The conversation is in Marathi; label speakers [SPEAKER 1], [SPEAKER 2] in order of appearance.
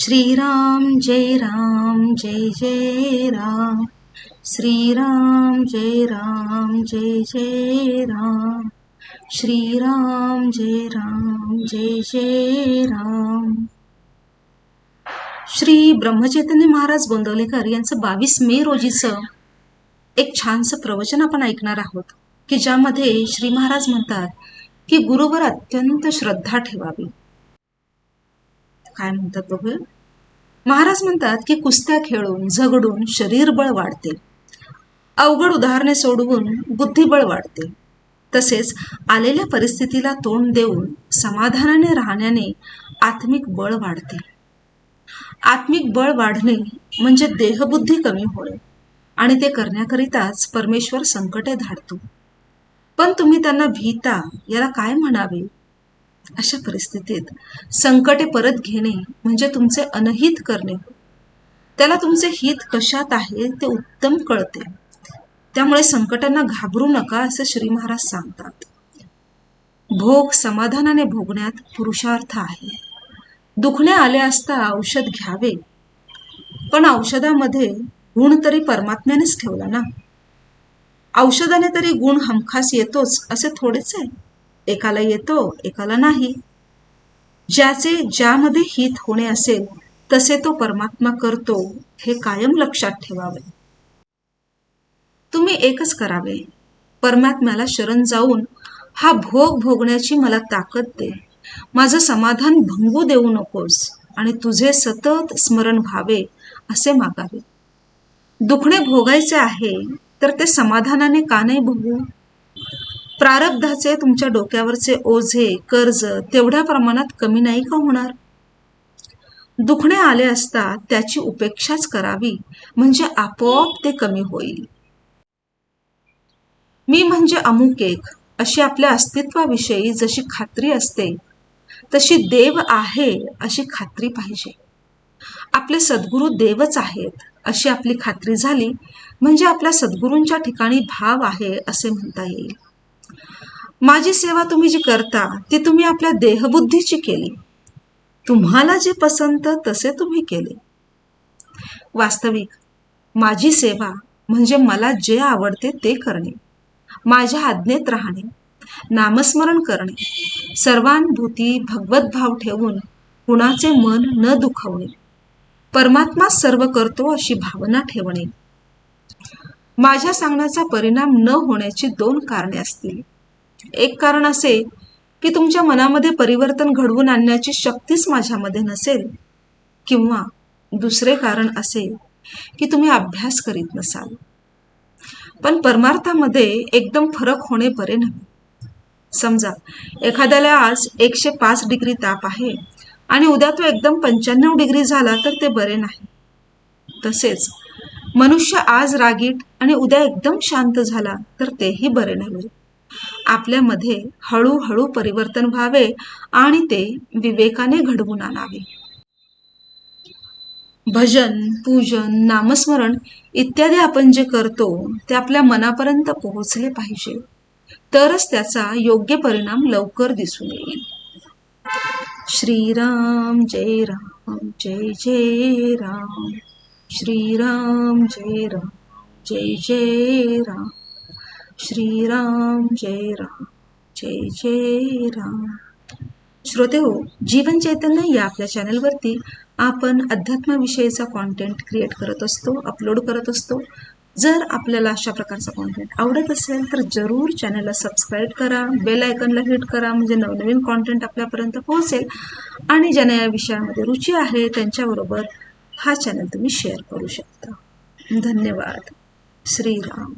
[SPEAKER 1] श्रीराम जय जय राम। श्रीराम जय जय राम। श्रीराम जय जय राम। श्री ब्रह्मचैतन्य महाराज गोंदवलेकर यांचं 22 मे रोजीचं एक छानसं प्रवचन आपण ऐकणार आहोत की ज्यामध्ये श्री महाराज म्हणतात की गुरुवर अत्यंत श्रद्धा ठेवावी। काय म्हणतात बघूया। महाराज म्हणतात की कुस्त्या खेळून झगडून शरीरबळ वाढते, अवघड उदाहरणे सोडवून बुद्धिबळ वाढते, तसेच आलेल्या परिस्थितीला तोंड देऊन समाधानाने राहण्याने आत्मिक बळ वाढते। आत्मिक बळ वाढणे म्हणजे देहबुद्धी कमी होणे आणि ते करण्याकरिताच परमेश्वर संकटे धाडतो, पण तुम्ही त्यांना भीता याला काय म्हणावे। अशा परिस्थितीत संकटे परत घेणे म्हणजे तुमचे अनहित करणे, त्याला तुमचे हित कशात आहे ते उत्तम कळते। त्यामुळे संकटांना घाबरू नका असे श्री महाराज सांगतात। भोग समाधानाने भोगण्यात पुरुषार्थ आहे। दुखणे आले असता औषध घ्यावे, पण औषधामध्ये गुण तरी परमात्म्यानेच ठेवला ना। औषधाने तरी गुण हमखास येतोच असे थोडेच आहे, एकाला येतो एकाला नाही। ज्याचे ज्यामध्ये हित होणे असेल तसे तो परमात्मा करतो, हे कायम लक्षात ठेवावे। तुम्ही एकच करावे, परमात्म्याला शरण जाऊन हा भोग भोगण्याची मला ताकद दे, माझं समाधान भंगू देऊ नकोस आणि तुझे सतत स्मरण व्हावे असे मागावे। दुखणे भोगायचे आहे तर ते समाधानाने का नाही भोगू। प्रारब्धाचे तुमच्या डोक्यावरचे ओझे कर्ज तेवढ्या प्रमाणात कमी नाही का होणार। दुखणे आले असता त्याची उपेक्षाच करावी, म्हणजे आपोआप ते कमी होईल। मी म्हणजे अमुक एक अशी आपल्या अस्तित्वाविषयी जशी खात्री असते, तशी देव आहे अशी खात्री पाहिजे। आपले सद्गुरू देवच आहेत अशी आपली खात्री झाली म्हणजे आपल्या सद्गुरूंच्या ठिकाणी भाव आहे असे म्हणता येईल। माझी सेवा तुम्ही जी करता ती तुम्ही आपल्या देहबुद्धीची केली, तुम्हाला जे पसंत तसे तुम्ही केले। वास्तविक माझी सेवा म्हणजे मला जे आवडते ते करणे, माझ्या आज्ञेत राहणे, नामस्मरण करणे, सर्वानुभूती भगवत भाव ठेवून कुणाचे मन न दुखवणे, परमात्मा सर्व करतो अशी भावना ठेवणे। माझ्या सांगण्याचा परिणाम न होण्याची 2 कारणे असतील। एक कारण असे की तुमच्या मनामध्ये परिवर्तन घडवून आणण्याची शक्तीच माझ्यामध्ये नसेल, किंवा दुसरे कारण असे की तुम्ही अभ्यास करीत नसाल। पण परमार्थामध्ये एकदम फरक होणे बरे नव्हे। समजा एखाद्याला आज 105 डिग्री ताप आहे आणि उद्या तो एकदम 95 डिग्री झाला तर ते बरे नाही। तसेच मनुष्य आज रागीट आणि उद्या एकदम शांत झाला तर तेही बरे नव्हे। आपल्यामध्ये हळूहळू परिवर्तन व्हावे आणि ते विवेकाने घडवून आणावे। भजन पूजन नामस्मरण इत्यादी आपण जे करतो ते आपल्या मनापर्यंत पोहोचले पाहिजे, तरच त्याचा योग्य परिणाम लवकर दिसून येईल। श्रीराम जय जय राम। श्रीराम जय जय राम। श्रीराम जय जय राम। श्रोते हो, जीवन चैतन्य या आपल्या चॅनलवरती आपण अध्यात्माविषयीचा कॉन्टेंट क्रिएट करत असतो, अपलोड करत असतो। जर आपल्याला अशा प्रकारचा कॉन्टेंट आवडत असेल तर जरूर चॅनलला सबस्क्राईब करा, बेल आयकॉनला हिट करा, म्हणजे नवनवीन कॉन्टेंट आपल्यापर्यंत पोहोचेल। आणि ज्यांना या विषयामध्ये रुची आहे त्यांच्याबरोबर हा चॅनल तुम्ही शेअर करू शकता। धन्यवाद। श्रीराम।